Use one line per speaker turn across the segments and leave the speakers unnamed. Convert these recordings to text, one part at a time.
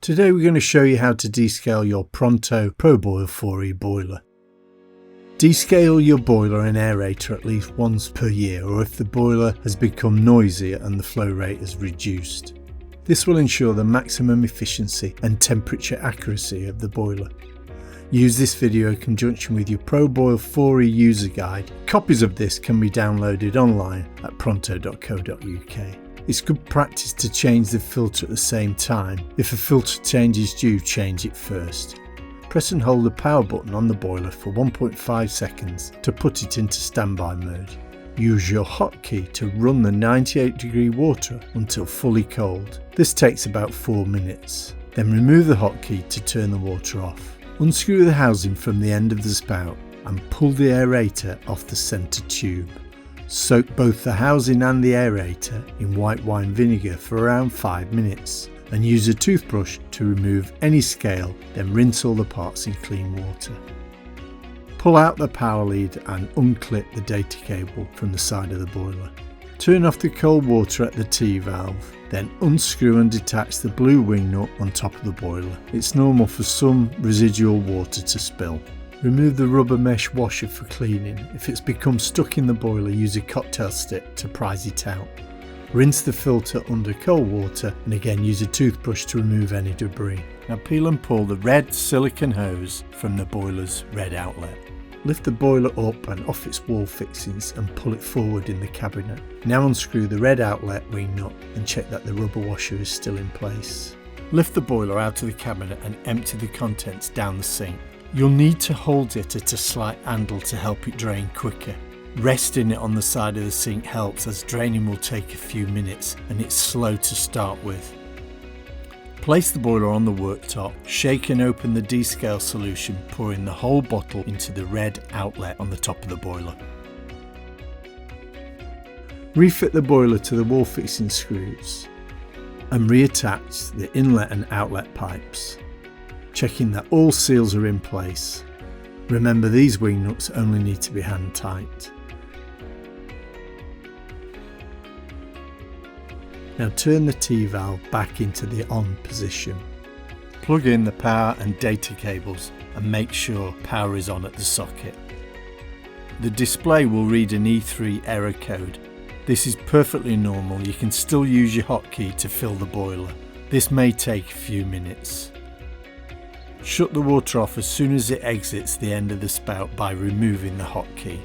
Today we're going to show you how to descale your Pronteau Proboil.4E boiler. Descale your boiler and aerator at least once per year, or if the boiler has become noisier and the flow rate is reduced. This will ensure the maximum efficiency and temperature accuracy of the boiler. Use this video in conjunction with your Proboil.4E user guide. Copies of this can be downloaded online at Pronteau.co.uk. It's good practice to change the filter at the same time. If a filter change is due, change it first. Press and hold the power button on the boiler for 1.5 seconds to put it into standby mode. Use your hotkey to run the 98-degree water until fully cold. This takes about 4 minutes. Then remove the hotkey to turn the water off. Unscrew the housing from the end of the spout and pull the aerator off the centre tube. Soak both the housing and the aerator in white wine vinegar for around 5 minutes and use a toothbrush to remove any scale, then rinse all the parts in clean water. Pull out the power lead and unclip the data cable from the side of the boiler. Turn off the cold water at the T-valve, then unscrew and detach the blue wing nut on top of the boiler. It's normal for some residual water to spill. Remove the rubber mesh washer for cleaning. If it's become stuck in the boiler, use a cocktail stick to prise it out. Rinse the filter under cold water and again use a toothbrush to remove any debris. Now peel and pull the red silicone hose from the boiler's red outlet. Lift the boiler up and off its wall fixings and pull it forward in the cabinet. Now unscrew the red outlet wing nut and check that the rubber washer is still in place. Lift the boiler out of the cabinet and empty the contents down the sink. You'll need to hold it at a slight angle to help it drain quicker. Resting it on the side of the sink helps, as draining will take a few minutes and it's slow to start with. Place the boiler on the worktop, shake and open the descale solution, pouring the whole bottle into the red outlet on the top of the boiler. Refit the boiler to the wall fixing screws and reattach the inlet and outlet pipes, checking that all seals are in place. Remember, these wing nuts only need to be hand tight. Now turn the T-valve back into the on position. Plug in the power and data cables and make sure power is on at the socket. The display will read an E3 error code. This is perfectly normal. You can still use your hotkey to fill the boiler. This may take a few minutes. Shut the water off as soon as it exits the end of the spout by removing the hotkey.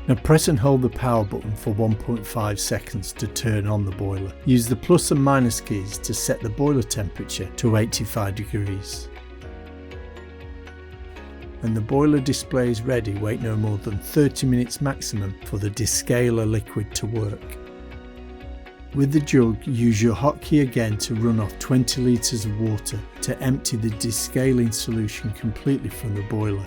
Now press and hold the power button for 1.5 seconds to turn on the boiler. Use the plus and minus keys to set the boiler temperature to 85 degrees. When the boiler display is ready, wait no more than 30 minutes maximum for the descaler liquid to work. With the jug, use your hotkey again to run off 20 litres of water to empty the descaling solution completely from the boiler.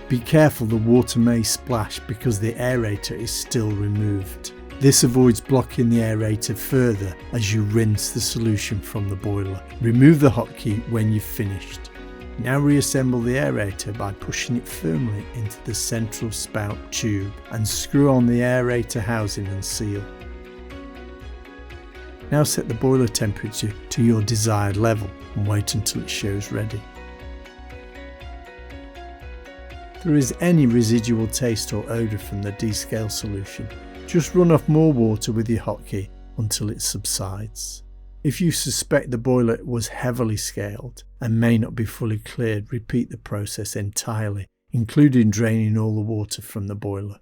Be careful, the water may splash because the aerator is still removed. This avoids blocking the aerator further as you rinse the solution from the boiler. Remove the hotkey when you've finished. Now reassemble the aerator by pushing it firmly into the central spout tube and screw on the aerator housing and seal. Now set the boiler temperature to your desired level and wait until it shows ready. If there is any residual taste or odour from the descale solution, just run off more water with your hotkey until it subsides. If you suspect the boiler was heavily scaled and may not be fully cleared, repeat the process entirely, including draining all the water from the boiler.